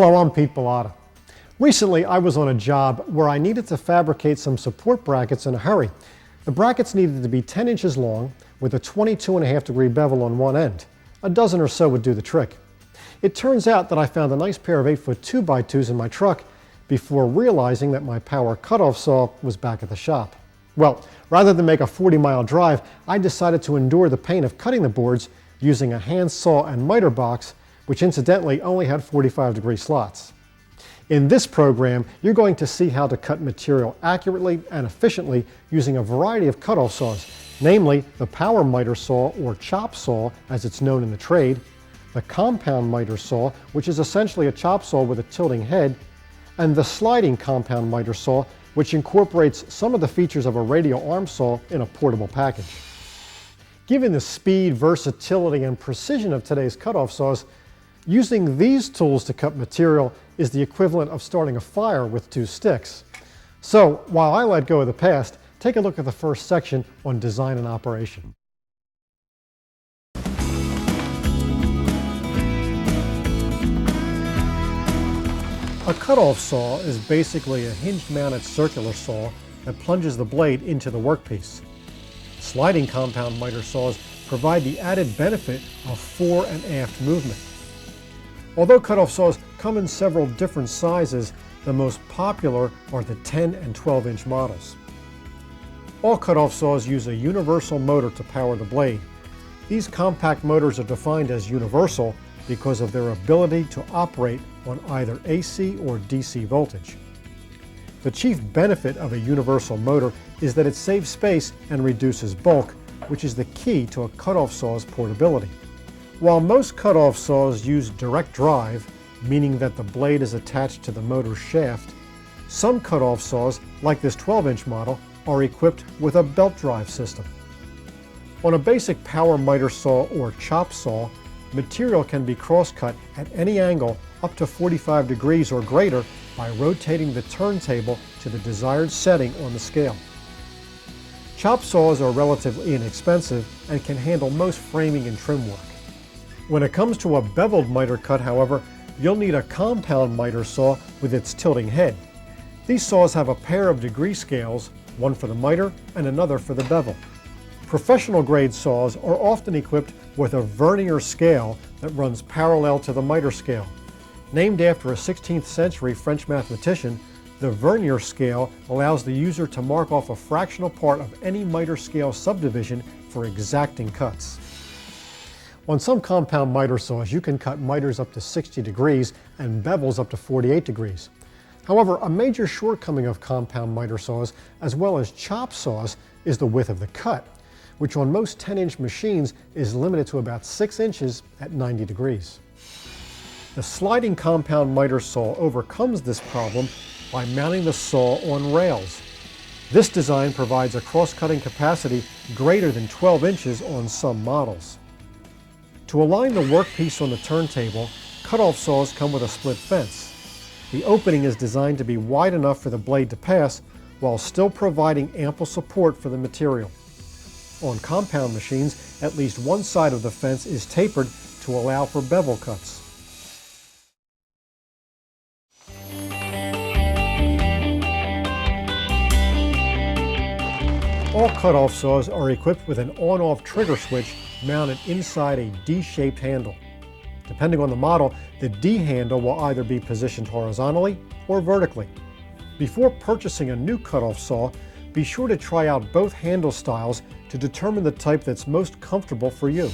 Hello, I'm Pete Bellotta. Recently, I was on a job where I needed to fabricate some support brackets in a hurry. The brackets needed to be 10 inches long with a 22.5-degree bevel on one end. A dozen or so would do the trick. It turns out that I found a nice pair of 8-foot 2x2s in my truck before realizing that my power cutoff saw was back at the shop. Well, rather than make a 40-mile drive, I decided to endure the pain of cutting the boards using a hand saw and miter box, which incidentally only had 45-degree slots. In this program, you're going to see how to cut material accurately and efficiently using a variety of cutoff saws, namely the power miter saw, or chop saw as it's known in the trade, the compound miter saw, which is essentially a chop saw with a tilting head, and the sliding compound miter saw, which incorporates some of the features of a radial arm saw in a portable package. Given the speed, versatility, and precision of today's cutoff saws, using these tools to cut material is the equivalent of starting a fire with 2 sticks. So, while I let go of the past, take a look at the first section on design and operation. A cutoff saw is basically a hinge-mounted circular saw that plunges the blade into the workpiece. Sliding compound miter saws provide the added benefit of fore and aft movement. Although cutoff saws come in several different sizes, the most popular are the 10 and 12-inch models. All cutoff saws use a universal motor to power the blade. These compact motors are defined as universal because of their ability to operate on either AC or DC voltage. The chief benefit of a universal motor is that it saves space and reduces bulk, which is the key to a cutoff saw's portability. While most cutoff saws use direct drive, meaning that the blade is attached to the motor shaft, some cutoff saws, like this 12-inch model, are equipped with a belt drive system. On a basic power miter saw or chop saw, material can be cross-cut at any angle up to 45 degrees or greater by rotating the turntable to the desired setting on the scale. Chop saws are relatively inexpensive and can handle most framing and trim work. When it comes to a beveled miter cut, however, you'll need a compound miter saw with its tilting head. These saws have a pair of degree scales, one for the miter and another for the bevel. Professional grade saws are often equipped with a vernier scale that runs parallel to the miter scale. Named after a 16th century French mathematician, the vernier scale allows the user to mark off a fractional part of any miter scale subdivision for exacting cuts. On some compound miter saws, you can cut miters up to 60 degrees and bevels up to 48 degrees. However, a major shortcoming of compound miter saws, as well as chop saws, is the width of the cut, which on most 10-inch machines is limited to about 6 inches at 90 degrees. The sliding compound miter saw overcomes this problem by mounting the saw on rails. This design provides a cross-cutting capacity greater than 12 inches on some models. To align the workpiece on the turntable, cutoff saws come with a split fence. The opening is designed to be wide enough for the blade to pass while still providing ample support for the material. On compound machines, at least one side of the fence is tapered to allow for bevel cuts. All cutoff saws are equipped with an on-off trigger switch mounted inside a D-shaped handle. Depending on the model, the D handle will either be positioned horizontally or vertically. Before purchasing a new cutoff saw, be sure to try out both handle styles to determine the type that's most comfortable for you.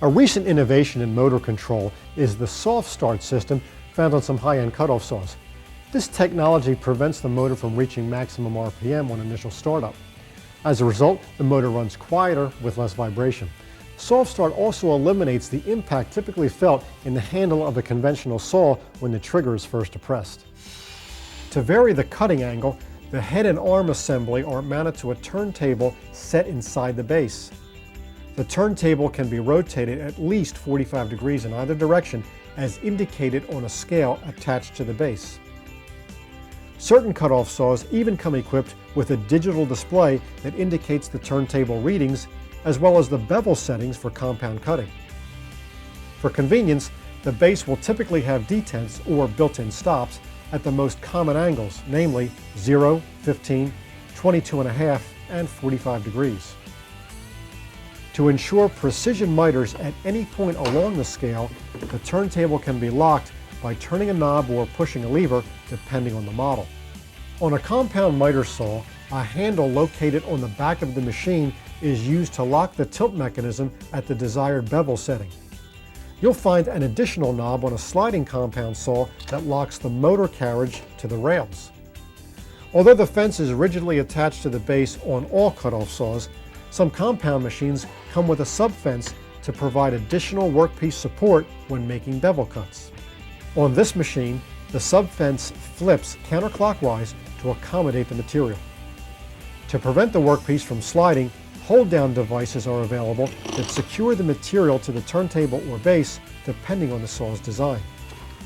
A recent innovation in motor control is the soft start system found on some high-end cutoff saws. This technology prevents the motor from reaching maximum RPM on initial startup. As a result, the motor runs quieter with less vibration. Soft start also eliminates the impact typically felt in the handle of a conventional saw when the trigger is first depressed. To vary the cutting angle, the head and arm assembly are mounted to a turntable set inside the base. The turntable can be rotated at least 45 degrees in either direction as indicated on a scale attached to the base. Certain cutoff saws even come equipped with a digital display that indicates the turntable readings, as well as the bevel settings for compound cutting. For convenience, The base will typically have detents or built-in stops at the most common angles, namely 0, 15, 22.5, and 45 degrees. To ensure precision miters at any point along the scale, the turntable can be locked by turning a knob or pushing a lever, depending on the model. On a compound miter saw, a handle located on the back of the machine is used to lock the tilt mechanism at the desired bevel setting. You'll find an additional knob on a sliding compound saw that locks the motor carriage to the rails. Although the fence is rigidly attached to the base on all cutoff saws, some compound machines come with a sub-fence to provide additional workpiece support when making bevel cuts. On this machine, the sub-fence flips counterclockwise to accommodate the material. To prevent the workpiece from sliding, hold-down devices are available that secure the material to the turntable or base, depending on the saw's design.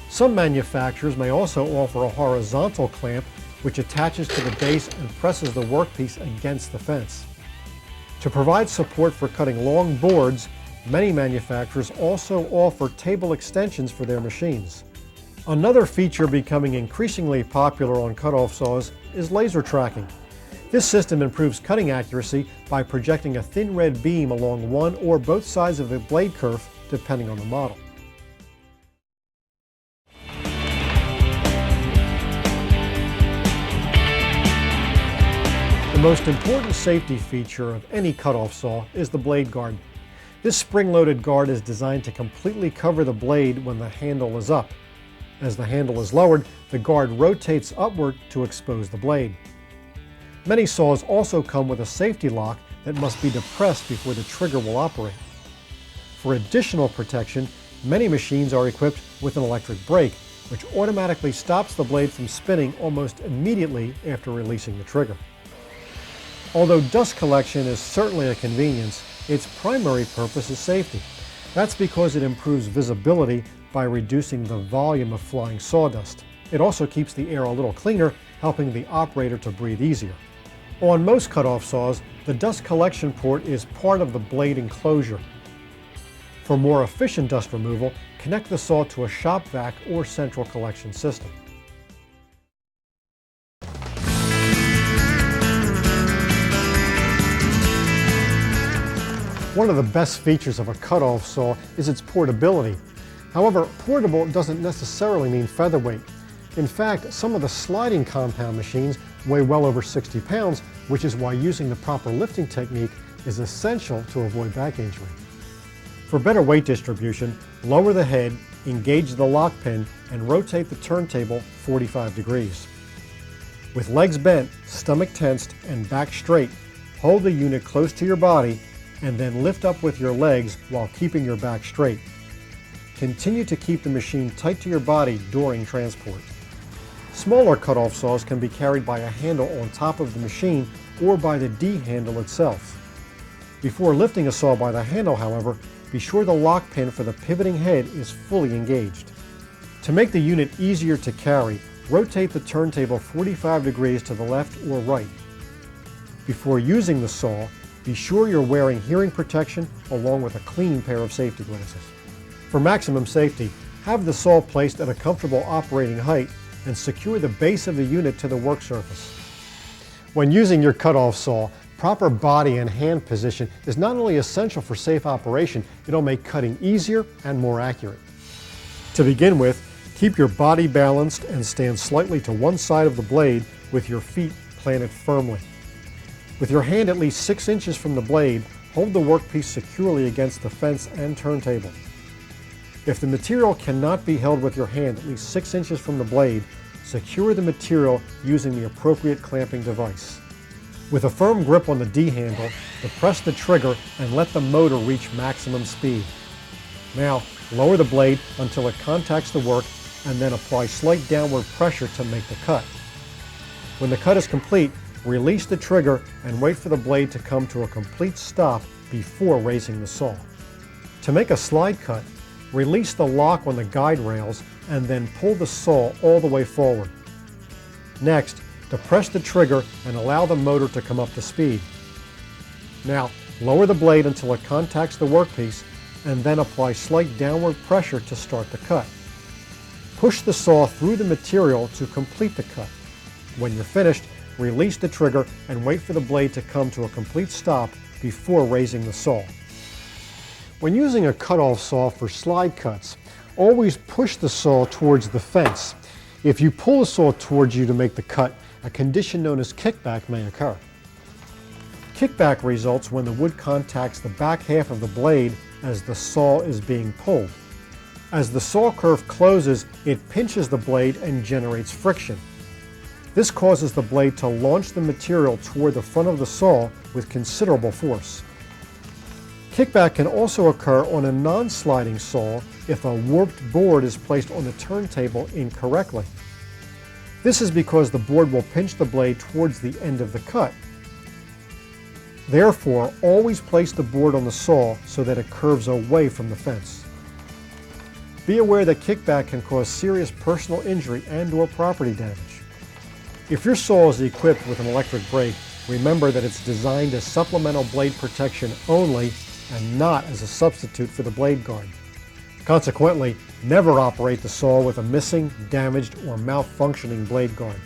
Some manufacturers may also offer a horizontal clamp which attaches to the base and presses the workpiece against the fence. To provide support for cutting long boards, many manufacturers also offer table extensions for their machines. Another feature becoming increasingly popular on cutoff saws is laser tracking. This system improves cutting accuracy by projecting a thin red beam along one or both sides of the blade kerf, depending on the model. The most important safety feature of any cutoff saw is the blade guard. This spring-loaded guard is designed to completely cover the blade when the handle is up. As the handle is lowered, the guard rotates upward to expose the blade. Many saws also come with a safety lock that must be depressed before the trigger will operate. For additional protection, many machines are equipped with an electric brake, which automatically stops the blade from spinning almost immediately after releasing the trigger. Although dust collection is certainly a convenience, its primary purpose is safety. That's because it improves visibility by reducing the volume of flying sawdust. It also keeps the air a little cleaner, helping the operator to breathe easier. On most cutoff saws, the dust collection port is part of the blade enclosure. For more efficient dust removal, connect the saw to a shop vac or central collection system. One of the best features of a cutoff saw is its portability. However, portable doesn't necessarily mean featherweight. In fact, some of the sliding compound machines weigh well over 60 pounds, which is why using the proper lifting technique is essential to avoid back injury. For better weight distribution, lower the head, engage the lock pin, and rotate the turntable 45 degrees. With legs bent, stomach tensed, and back straight, hold the unit close to your body and then lift up with your legs while keeping your back straight. Continue to keep the machine tight to your body during transport. Smaller cutoff saws can be carried by a handle on top of the machine or by the D handle itself. Before lifting a saw by the handle, however, be sure the lock pin for the pivoting head is fully engaged. To make the unit easier to carry, rotate the turntable 45 degrees to the left or right. Before using the saw, be sure you're wearing hearing protection along with a clean pair of safety glasses. For maximum safety, have the saw placed at a comfortable operating height and secure the base of the unit to the work surface. When using your cutoff saw, proper body and hand position is not only essential for safe operation, it'll make cutting easier and more accurate. To begin with, keep your body balanced and stand slightly to one side of the blade with your feet planted firmly. With your hand at least 6 inches from the blade, hold the workpiece securely against the fence and turntable. If the material cannot be held with your hand at least 6 inches from the blade, secure the material using the appropriate clamping device. With a firm grip on the D handle, depress the trigger and let the motor reach maximum speed. Now, lower the blade until it contacts the work and then apply slight downward pressure to make the cut. When the cut is complete, release the trigger and wait for the blade to come to a complete stop before raising the saw. To make a slide cut, release the lock on the guide rails and then pull the saw all the way forward. Next, depress the trigger and allow the motor to come up to speed. Now, lower the blade until it contacts the workpiece and then apply slight downward pressure to start the cut. Push the saw through the material to complete the cut. When you're finished, release the trigger and wait for the blade to come to a complete stop before raising the saw. When using a cut-off saw for slide cuts, always push the saw towards the fence. If you pull the saw towards you to make the cut, a condition known as kickback may occur. Kickback results when the wood contacts the back half of the blade as the saw is being pulled. As the saw curve closes, it pinches the blade and generates friction. This causes the blade to launch the material toward the front of the saw with considerable force. Kickback can also occur on a non-sliding saw if a warped board is placed on the turntable incorrectly. This is because the board will pinch the blade towards the end of the cut. Therefore, always place the board on the saw so that it curves away from the fence. Be aware that kickback can cause serious personal injury and/or property damage. If your saw is equipped with an electric brake, remember that it's designed as supplemental blade protection only and not as a substitute for the blade guard. Consequently, never operate the saw with a missing, damaged, or malfunctioning blade guard.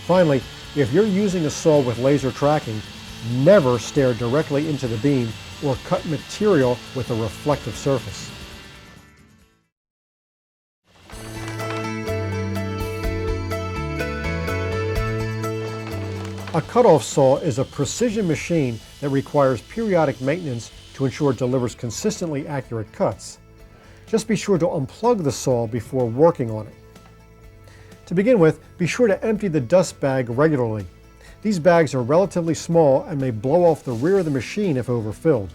Finally, if you're using a saw with laser tracking, never stare directly into the beam or cut material with a reflective surface. A cut-off saw is a precision machine that requires periodic maintenance to ensure it delivers consistently accurate cuts. Just be sure to unplug the saw before working on it. To begin with, be sure to empty the dust bag regularly. These bags are relatively small and may blow off the rear of the machine if overfilled.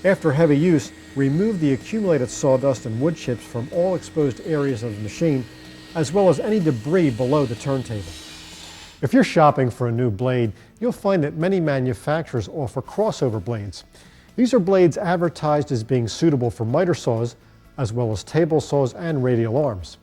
After heavy use, remove the accumulated sawdust and wood chips from all exposed areas of the machine, as well as any debris below the turntable. If you're shopping for a new blade, you'll find that many manufacturers offer crossover blades. These are blades advertised as being suitable for miter saws, as well as table saws and radial arms.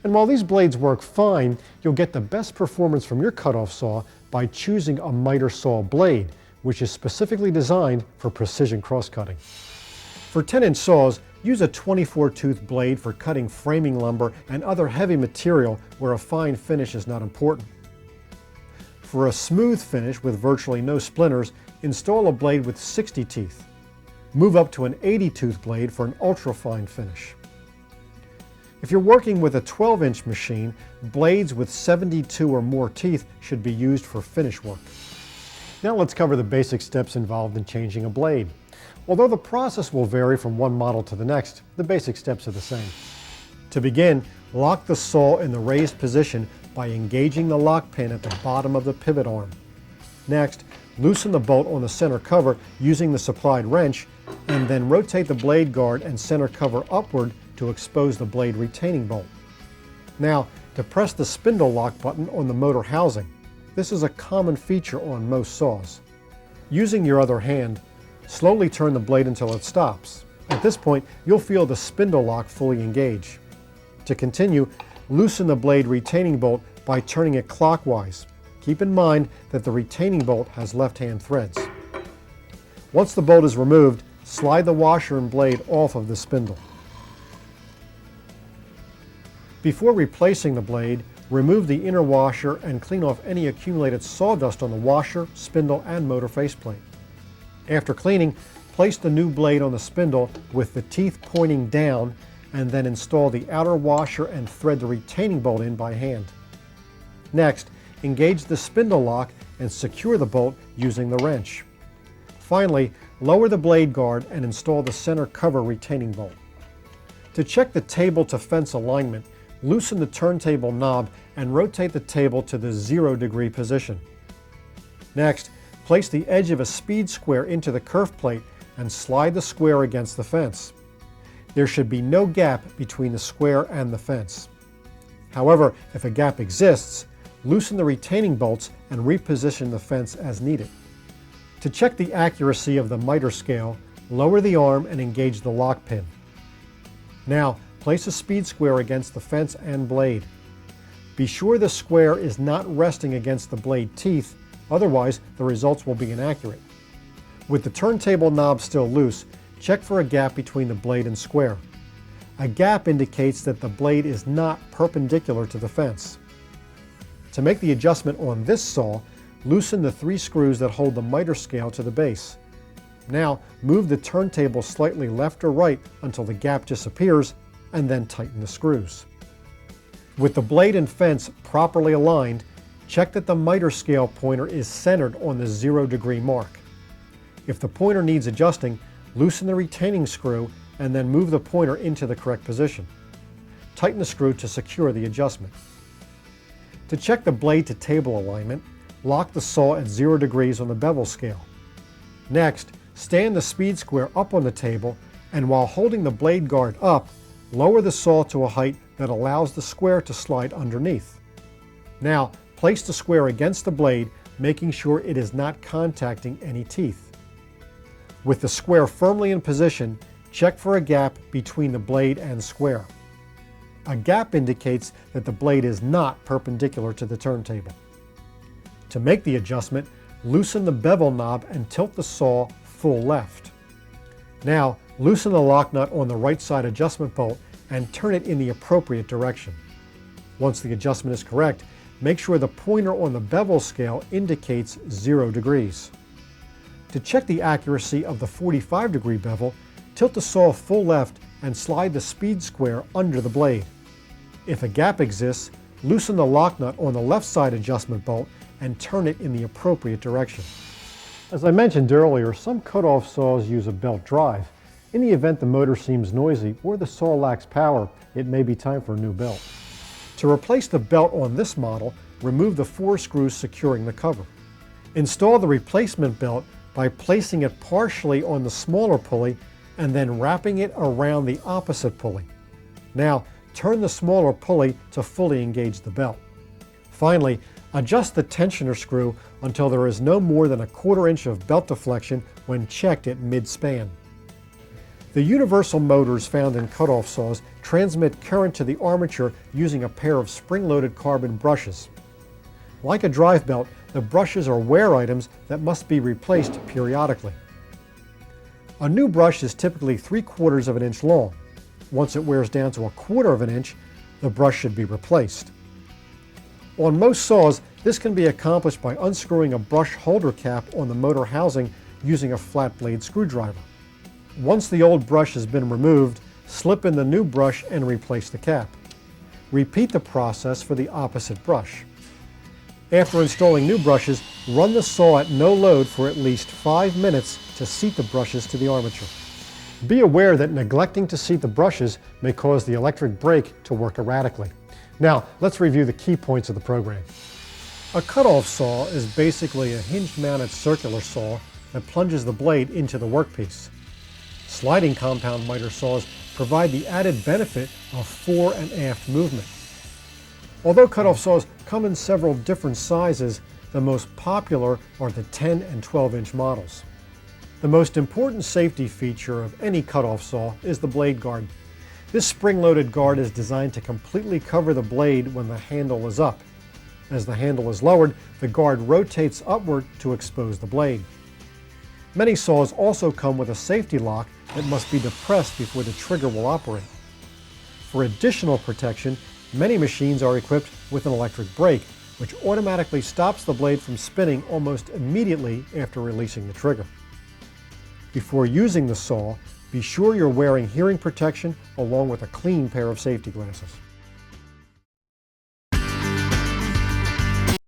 And while these blades work fine, you'll get the best performance from your cut-off saw by choosing a miter saw blade, which is specifically designed for precision cross-cutting. For 10-inch saws, use a 24-tooth blade for cutting framing lumber and other heavy material where a fine finish is not important. For a smooth finish with virtually no splinters, install a blade with 60 teeth. Move up to an 80-tooth blade for an ultra-fine finish. If you're working with a 12-inch machine, blades with 72 or more teeth should be used for finish work. Now let's cover the basic steps involved in changing a blade. Although the process will vary from one model to the next, the basic steps are the same. To begin, lock the saw in the raised position by engaging the lock pin at the bottom of the pivot arm. Next, loosen the bolt on the center cover using the supplied wrench, and then rotate the blade guard and center cover upward to expose the blade retaining bolt. Now, depress the spindle lock button on the motor housing. This is a common feature on most saws. Using your other hand, slowly turn the blade until it stops. At this point, you'll feel the spindle lock fully engage. To continue, loosen the blade retaining bolt by turning it clockwise. Keep in mind that the retaining bolt has left-hand threads. Once the bolt is removed, slide the washer and blade off of the spindle. Before replacing the blade, remove the inner washer and clean off any accumulated sawdust on the washer, spindle, and motor faceplate. After cleaning, place the new blade on the spindle with the teeth pointing down, and then install the outer washer and thread the retaining bolt in by hand. Next, engage the spindle lock and secure the bolt using the wrench. Finally, lower the blade guard and install the center cover retaining bolt. To check the table to fence alignment, loosen the turntable knob and rotate the table to the 0-degree position. Next, place the edge of a speed square into the kerf plate and slide the square against the fence. There should be no gap between the square and the fence. However, if a gap exists, loosen the retaining bolts and reposition the fence as needed. To check the accuracy of the miter scale, lower the arm and engage the lock pin. Now, place a speed square against the fence and blade. Be sure the square is not resting against the blade teeth, otherwise the results will be inaccurate. With the turntable knob still loose, check for a gap between the blade and square. A gap indicates that the blade is not perpendicular to the fence. To make the adjustment on this saw, loosen the 3 screws that hold the miter scale to the base. Now move the turntable slightly left or right until the gap disappears, and then tighten the screws. With the blade and fence properly aligned, check that the miter scale pointer is centered on the 0 degree mark. If the pointer needs adjusting, loosen the retaining screw and then move the pointer into the correct position. Tighten the screw to secure the adjustment. To check the blade to table alignment, lock the saw at 0 degrees on the bevel scale. Next, stand the speed square up on the table, and while holding the blade guard up, lower the saw to a height that allows the square to slide underneath. Now, place the square against the blade, making sure it is not contacting any teeth. With the square firmly in position, check for a gap between the blade and square. A gap indicates that the blade is not perpendicular to the turntable. To make the adjustment, loosen the bevel knob and tilt the saw full left. Now, loosen the lock nut on the right side adjustment bolt and turn it in the appropriate direction. Once the adjustment is correct, make sure the pointer on the bevel scale indicates 0 degrees. To check the accuracy of the 45-degree bevel, tilt the saw full left and slide the speed square under the blade. If a gap exists, loosen the lock nut on the left side adjustment bolt and turn it in the appropriate direction. As I mentioned earlier, some cut-off saws use a belt drive. In the event the motor seems noisy or the saw lacks power, it may be time for a new belt. To replace the belt on this model, remove the 4 screws securing the cover. Install the replacement belt by placing it partially on the smaller pulley and then wrapping it around the opposite pulley. Now, turn the smaller pulley to fully engage the belt. Finally, adjust the tensioner screw until there is no more than 1/4 inch of belt deflection when checked at mid-span. The universal motors found in cut-off saws transmit current to the armature using a pair of spring-loaded carbon brushes. Like a drive belt, the brushes are wear items that must be replaced periodically. A new brush is typically 3/4 of an inch long. Once it wears down to 1/4 of an inch, the brush should be replaced. On most saws, this can be accomplished by unscrewing a brush holder cap on the motor housing using a flat blade screwdriver. Once the old brush has been removed, slip in the new brush and replace the cap. Repeat the process for the opposite brush. After installing new brushes, run the saw at no load for at least 5 minutes to seat the brushes to the armature. Be aware that neglecting to seat the brushes may cause the electric brake to work erratically. Now, let's review the key points of the program. A cut-off saw is basically a hinge-mounted circular saw that plunges the blade into the workpiece. Sliding compound miter saws provide the added benefit of fore and aft movement. Although cut-off saws come in several different sizes, the most popular are the 10 and 12-inch models. The most important safety feature of any cut-off saw is the blade guard. This spring-loaded guard is designed to completely cover the blade when the handle is up. As the handle is lowered, the guard rotates upward to expose the blade. Many saws also come with a safety lock that must be depressed before the trigger will operate. For additional protection, many machines are equipped with an electric brake, which automatically stops the blade from spinning almost immediately after releasing the trigger. Before using the saw, be sure you're wearing hearing protection along with a clean pair of safety glasses.